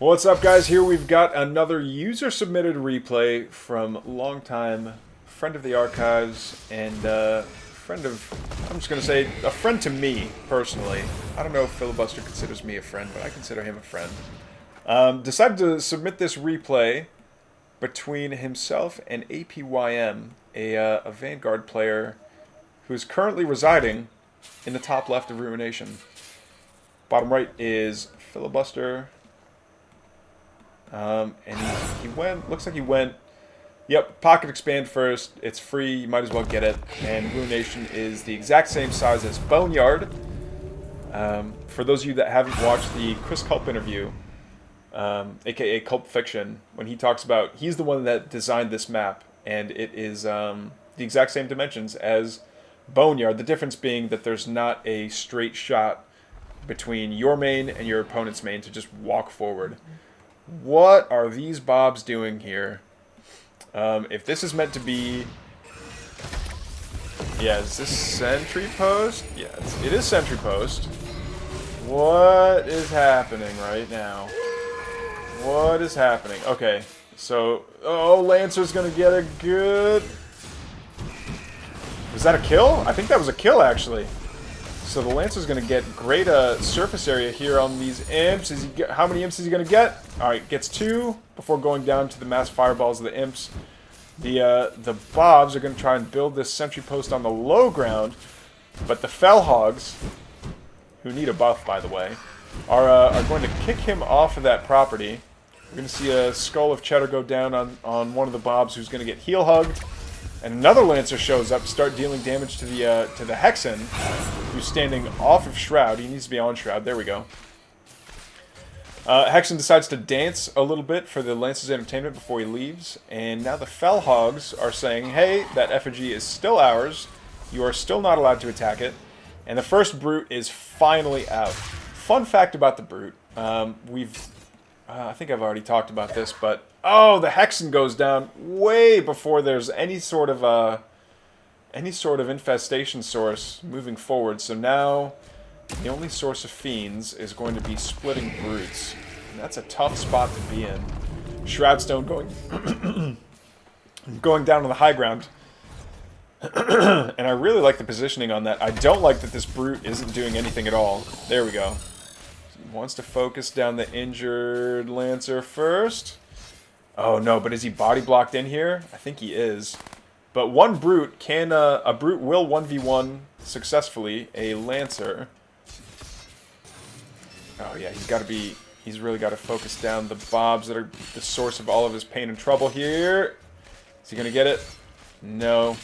What's up, guys? Here we've got another user-submitted replay from longtime friend of the archives and friend of, I'm just going to say, a friend to me, personally. I don't know if Filibuster considers me a friend, but I consider him a friend. Decided to submit this replay between himself and APYM, a Vanguard player who is currently residing in the top left of Ruination. Bottom right is Filibuster. And he went, looks like he went, yep, Pocket Expand first. It's free, you might as well get it. And Ruination is the exact same size as Boneyard. For those of you that haven't watched the Chris Culp interview, aka Culp Fiction, when he talks about, he's the one that designed this map, and it is the exact same dimensions as Boneyard. The difference being that there's not a straight shot between your main and your opponent's main to just walk forward. What are these bobs doing here? If this is meant to be... Yeah, is this sentry post? Yeah, it is sentry post. What is happening right now? What is happening? Okay, so... Oh, Lancer's gonna get a good... Was that a kill? I think that was a kill, actually. So the Lancer's going to get great surface area here on these imps. How many imps is he going to get? Alright, gets 2 before going down to the mass fireballs of the imps. The Bobs are going to try and build this sentry post on the low ground. But the Fellhogs, who need a buff, by the way, are going to kick him off of that property. We're going to see a Skull of Cheddar go down on one of the Bobs who's going to get heel hugged. And another Lancer shows up to start dealing damage to the Hexen, who's standing off of Shroud. He needs to be on Shroud. There we go. Hexen decides to dance a little bit for the Lancer's entertainment before he leaves. And now the Fellhogs are saying, hey, that effigy is still ours. You are still not allowed to attack it. And the first Brute is finally out. Fun fact about the Brute. I think I've already talked about this, but... Oh, the Hexen goes down way before there's any sort of infestation source moving forward. So now the only source of fiends is going to be splitting brutes. And that's a tough spot to be in. Shroudstone going down on the high ground. And I really like the positioning on that. I don't like that this brute isn't doing anything at all. There we go. He wants to focus down the injured Lancer first. Oh no, but is he body blocked in here? I think he is. But one Brute can, a Brute will 1v1 successfully a Lancer. Oh yeah, he's really got to focus down the Bobs that are the source of all of his pain and trouble here. Is he going to get it? No.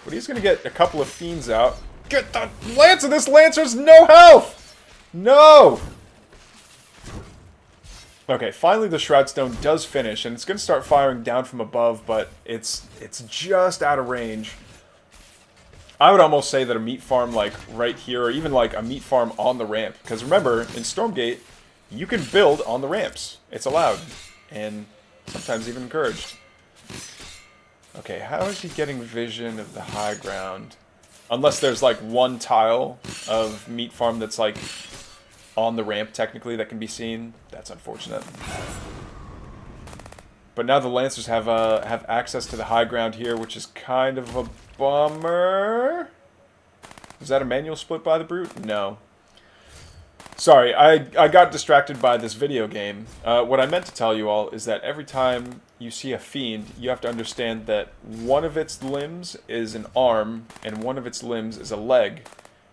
But he's going to get a couple of Fiends out. Get the Lancer! This Lancer's no health! No! Okay, finally the Shroudstone does finish, and it's going to start firing down from above, but it's just out of range. I would almost say that a meat farm like right here, or even like a meat farm on the ramp, because remember, in Stormgate, you can build on the ramps. It's allowed, and sometimes even encouraged. Okay, how is he getting vision of the high ground? Unless there's like one tile of meat farm that's like... on the ramp, technically, that can be seen. That's unfortunate. But now the Lancers have access to the high ground here, which is kind of a bummer. Is that a manual split by the Brute? No. Sorry, I got distracted by this video game. What I meant to tell you all is that every time you see a Fiend, you have to understand that one of its limbs is an arm, and one of its limbs is a leg.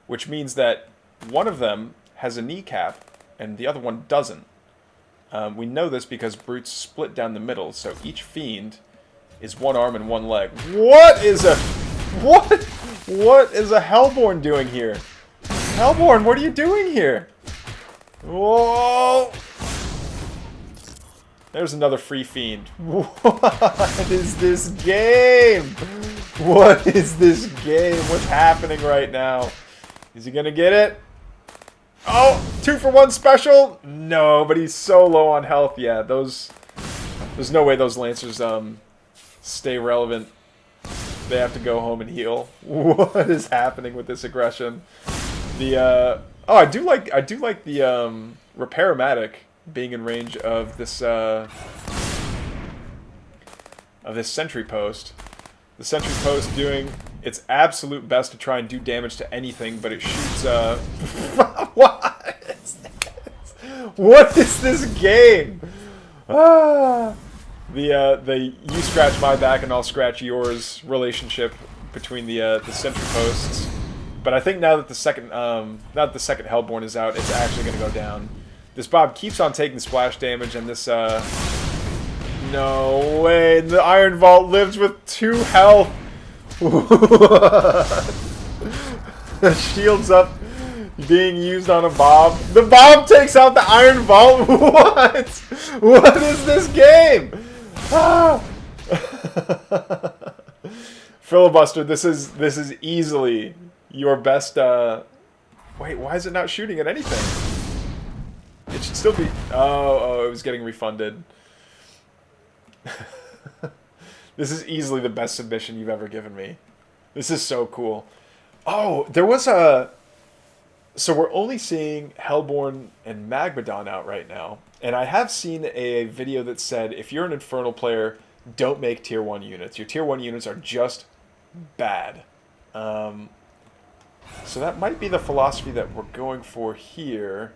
Which means that one of them has a kneecap, and the other one doesn't. We know this because Brutes split down the middle, so each Fiend is one arm and one leg. What is a Hellborn doing here? Hellborn, what are you doing here? Whoa! There's another free Fiend. What is this game? What is this game? What's happening right now? Is he gonna get it? Oh, 2-for-1 special? No, but he's so low on health. Yeah, there's no way those Lancers stay relevant. They have to go home and heal. What is happening with this aggression? The oh, I do like the Repair-O-Matic being in range of this sentry post. The sentry post doing its absolute best to try and do damage to anything, but it shoots what is this? What is this game? The you scratch my back and I'll scratch yours relationship between the sentry posts. But I think now that the second Hellborn is out, it's actually going to go down. This Bob keeps on taking splash damage, and this no way, the Iron Vault lives with 2 health. Shields up being used on a Bob. The Bob takes out the Iron Vault. What? What is this game? Filibuster, this is easily your best. Wait, why is it not shooting at anything? It should still be. Oh, it was getting refunded. This is easily the best submission you've ever given me. This is so cool. Oh, there was a... So we're only seeing Hellborn and Magmadon out right now. And I have seen a video that said, if you're an Infernal player, don't make tier 1 units. Your tier 1 units are just bad. So that might be the philosophy that we're going for here.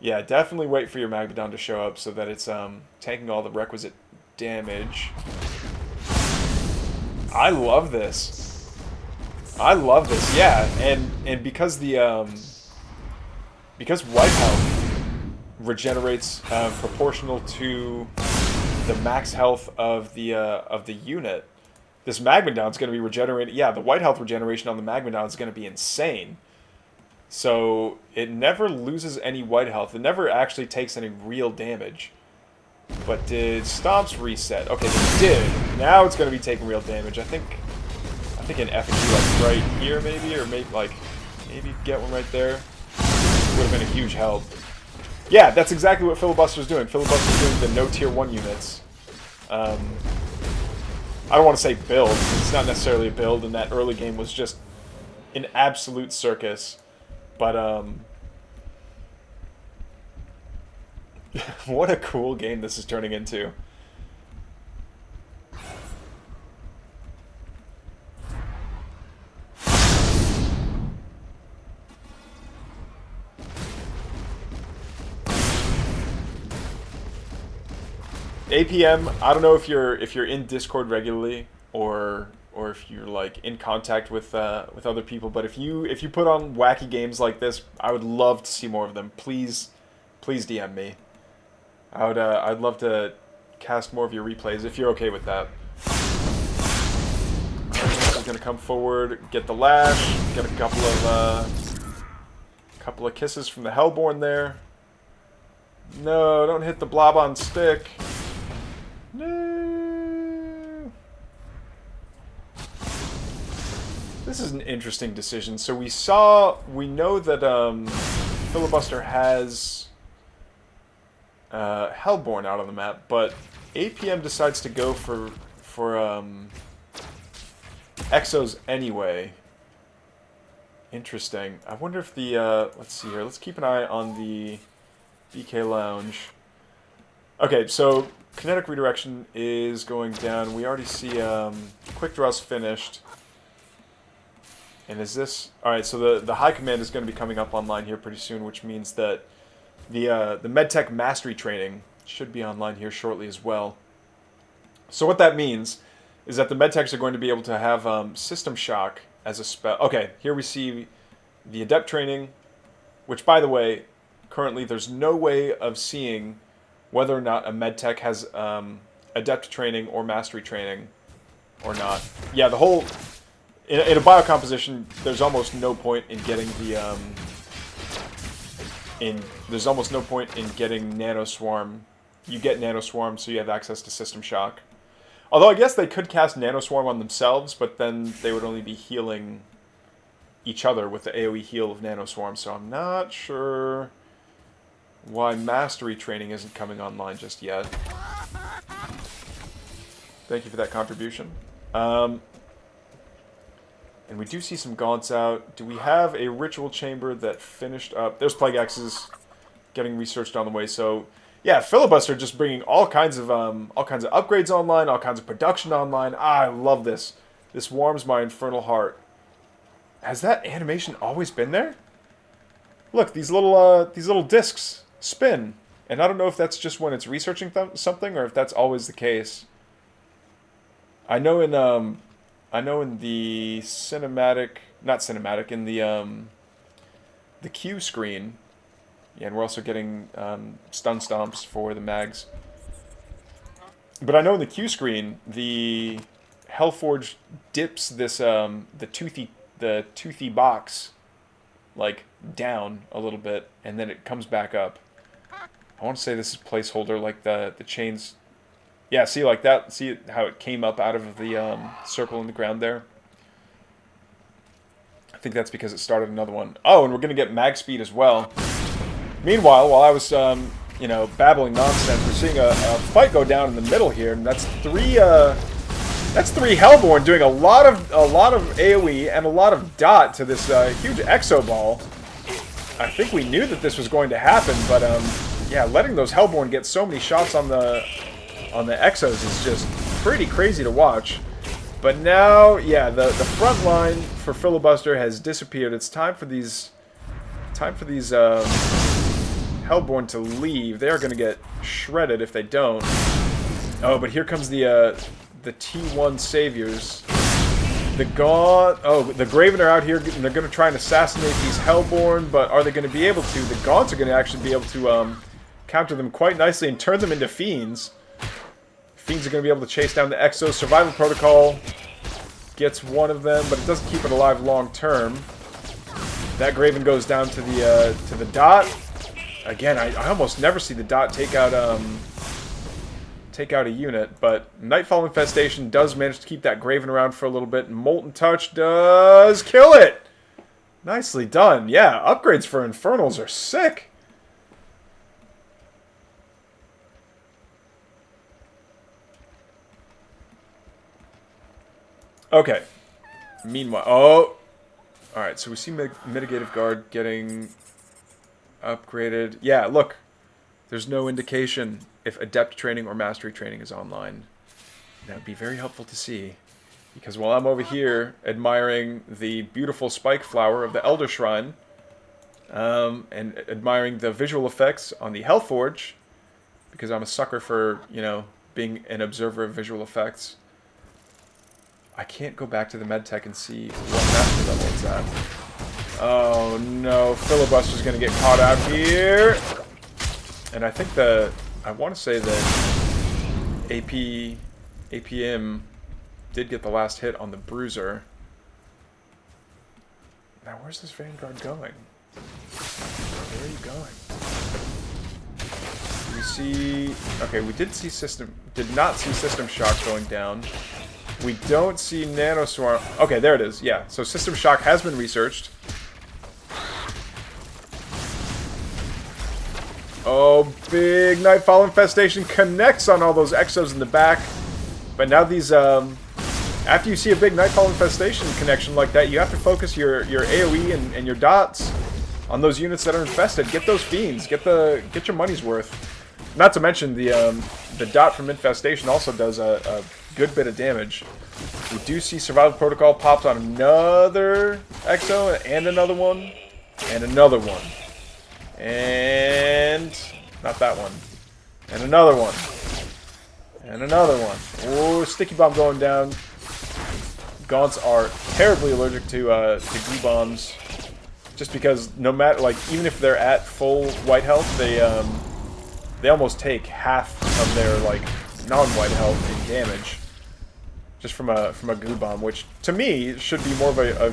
Yeah, definitely wait for your Magmadon to show up so that it's taking all the requisite damage. I love this. I love this, yeah. And because the because white health regenerates proportional to the max health of the unit, this Magmadon's going to be regenerated. Yeah, the white health regeneration on the Magmadon is going to be insane. So it never loses any white health. It never actually takes any real damage. But did Stomps reset? Okay, they did. Now it's going to be taking real damage. I think an effigy like right here maybe, or maybe get one right there. Would have been a huge help. Yeah, that's exactly what Filibuster's doing. Filibuster's doing the no tier 1 units. I don't want to say build. It's not necessarily a build, and that early game was just an absolute circus. But what a cool game this is turning into. APM, I don't know if you're in Discord regularly or if you're like in contact with other people, but if you put on wacky games like this, I would love to see more of them. Please DM me. I'd love to cast more of your replays if you're okay with that. I'm gonna come forward, get the lash, get a couple of kisses from the Hellborn there. No, don't hit the blob on stick. No. This is an interesting decision. So we know that Filibuster has Hellborn out on the map, but APM decides to go for Exos anyway. Interesting. I wonder if the let's see here. Let's keep an eye on the BK Lounge. Okay, so kinetic redirection is going down. We already see quick draws finished. And is this... Alright, so the high command is going to be coming up online here pretty soon, which means that the MedTech Mastery Training should be online here shortly as well. So what that means is that the MedTechs are going to be able to have System Shock as a spell. Okay, here we see the Adept Training, which, by the way, currently there's no way of seeing whether or not a MedTech has Adept Training or Mastery Training or not. Yeah, the whole... In a biocomposition, there's almost no point in getting the there's almost no point in getting Nanoswarm. You get Nanoswarm, so you have access to System Shock. Although I guess they could cast Nanoswarm on themselves, but then they would only be healing each other with the AoE heal of Nanoswarm. So I'm not sure why Mastery Training isn't coming online just yet. Thank you for that contribution. And we do see some gaunts out. Do we have a Ritual Chamber that finished up? There's Plague Axes. getting researched on the way. So yeah, Filibuster just bringing all kinds of upgrades online, all kinds of production online. I love this. This warms my infernal heart. Has that animation always been there? Look, these little discs spin, and I don't know if that's just when it's researching something or if that's always the case. I know in the cinematic, not cinematic, in the Q screen. Yeah, and we're also getting stun stomps for the mags. But I know in the Q screen, the Hellforge dips this the toothy box like down a little bit, and then it comes back up. I want to say this is placeholder, like the chains. Yeah, see like that. See how it came up out of the circle in the ground there. I think that's because it started another one. Oh, and we're gonna get mag speed as well. Meanwhile, while I was babbling nonsense, we're seeing a fight go down in the middle here, and that's three Hellborn doing a lot of AoE and a lot of dot to this huge exo ball. I think we knew that this was going to happen, but yeah, letting those Hellborn get so many shots on the exos is just pretty crazy to watch. But now, yeah, the front line for Filibuster has disappeared. It's time for these Hellborn to leave. They are going to get shredded if they don't. Oh, but here comes the T1 saviors. The Gaunt. Oh, the Graven are out here, and they're going to try and assassinate these Hellborn, but are they going to be able to? The Gaunts are going to actually be able to counter them quite nicely and turn them into Fiends. Fiends are going to be able to chase down the Exos. Survival Protocol gets one of them, but it doesn't keep it alive long term. That Graven goes down to the dot. Again, I almost never see the dot take out a unit, but Nightfall Infestation does manage to keep that Graven around for a little bit, and Molten Touch does kill it! Nicely done. Yeah, upgrades for Infernals are sick. Okay. Meanwhile, oh! Alright, so we see Mitigative Guard getting upgraded. Yeah, look. There's no indication if Adept training or Mastery training is online. That would be very helpful to see. Because while I'm over here admiring the beautiful spike flower of the Elder Shrine, and admiring the visual effects on the Hellforge, because I'm a sucker for, being an observer of visual effects, I can't go back to the medtech and see what master level it's at. Oh no, Filibuster's gonna get caught out here. And I think I want to say that APM did get the last hit on the Bruiser. Now where's this Vanguard going? Where are you going? We see... Okay, we did not see System Shock going down. We don't see Nanoswarm. Okay, there it is. Yeah, so System Shock has been researched. Oh, big Nightfall Infestation connects on all those Exos in the back. But now these, after you see a big Nightfall Infestation connection like that, you have to focus your AoE and your dots on those units that are infested. Get those Fiends. Get your money's worth. Not to mention the dot from Infestation also does a good bit of damage. We do see Survival Protocol pops on another Exo, and another one, and another one. And not that one. And another one. And another one. Oh, Sticky Bomb going down. Gaunts are terribly allergic to glue bombs. Just because no matter, even if they're at full white health, they almost take half of their non-white health in damage. Just from a glue bomb, which to me should be more of a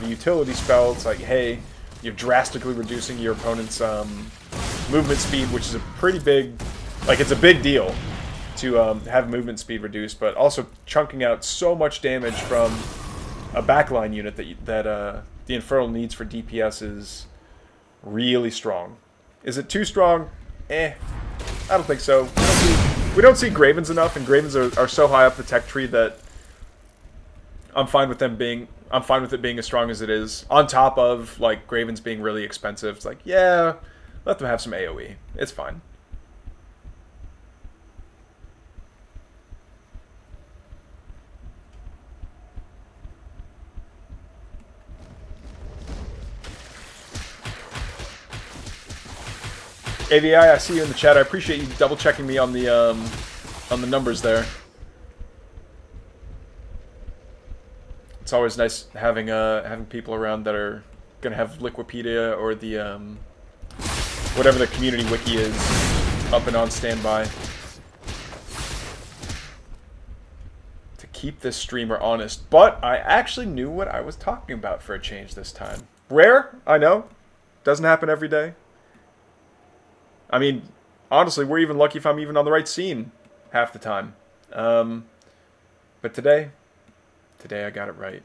utility spell. It's like, hey, you're drastically reducing your opponent's movement speed, which is a pretty big, it's a big deal to have movement speed reduced, but also chunking out so much damage from a backline unit that the Infernal needs for DPS is really strong. Is it too strong? I don't think so. We don't see Gravens enough, and Gravens are so high up the tech tree that I'm fine with it being as strong as it is. On top of Gravens being really expensive, it's yeah, Let them have some AoE. It's fine. AVI, I see you in the chat. I appreciate you double checking me on the numbers there. It's always nice having having people around that are gonna have Liquipedia or the whatever the community wiki is up and on standby to keep this streamer honest. But I actually knew what I was talking about for a change this time. Rare, I know. Doesn't happen every day. I mean, honestly, we're even lucky if I'm even on the right scene half the time. But today I got it right.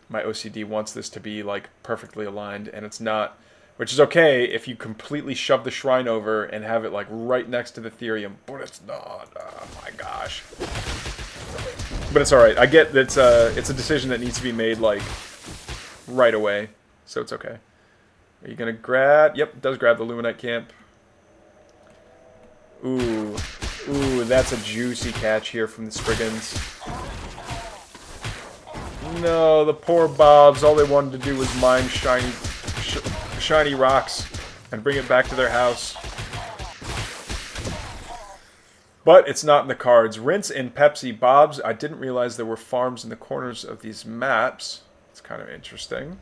My OCD wants this to be, like, perfectly aligned, and it's not. Which is okay if you completely shove the shrine over and have it, like, right next to the Therium. But it's not. Oh, my gosh. But it's alright. I get that it's a decision that needs to be made, like, right away. So it's okay. Are you going to grab? Yep, it does grab the Luminite Camp. Ooh. Ooh, that's a juicy catch here from the Spriggans. No, the poor Bobs. All they wanted to do was mine shiny rocks and bring it back to their house. But it's not in the cards. Rinse and Pepsi. Bobs, I didn't realize there were farms in the corners of these maps. It's kind of interesting.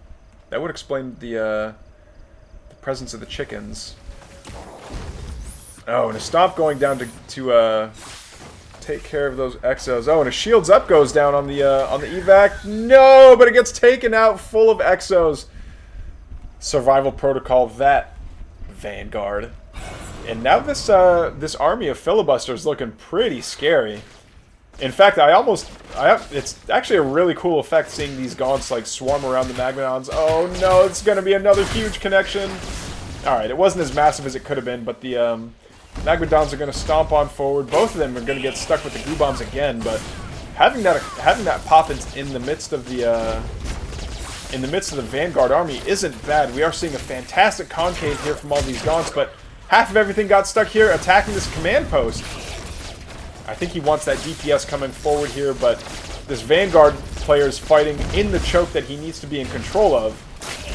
That would explain the presence of the chickens. Oh, and a stomp going down to take care of those exos. Oh, and a shields up goes down on the evac. No, but it gets taken out full of exos. Survival protocol, that Vanguard. And now this this army of filibusters is looking pretty scary. In fact, it's actually a really cool effect seeing these gaunts like swarm around the Magmadons. Oh no, it's going to be another huge connection. Alright, it wasn't as massive as it could have been, but the Magmadons are going to stomp on forward. Both of them are going to get stuck with the goo bombs again, but having that pop in the midst of the Vanguard army isn't bad. We are seeing a fantastic concave here from all these gaunts, but half of everything got stuck here attacking this command post. I think he wants that DPS coming forward here, but this Vanguard player is fighting in the choke that he needs to be in control of.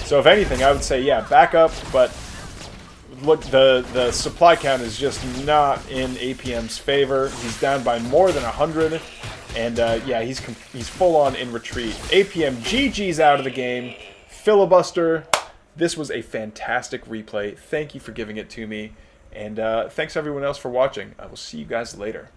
So if anything, I would say, yeah, back up, but look, the supply count is just not in APM's favor. He's down by more than 100, and yeah, he's full on in retreat. APM GG's out of the game. Filibuster, this was a fantastic replay. Thank you for giving it to me, and thanks everyone else for watching. I will see you guys later.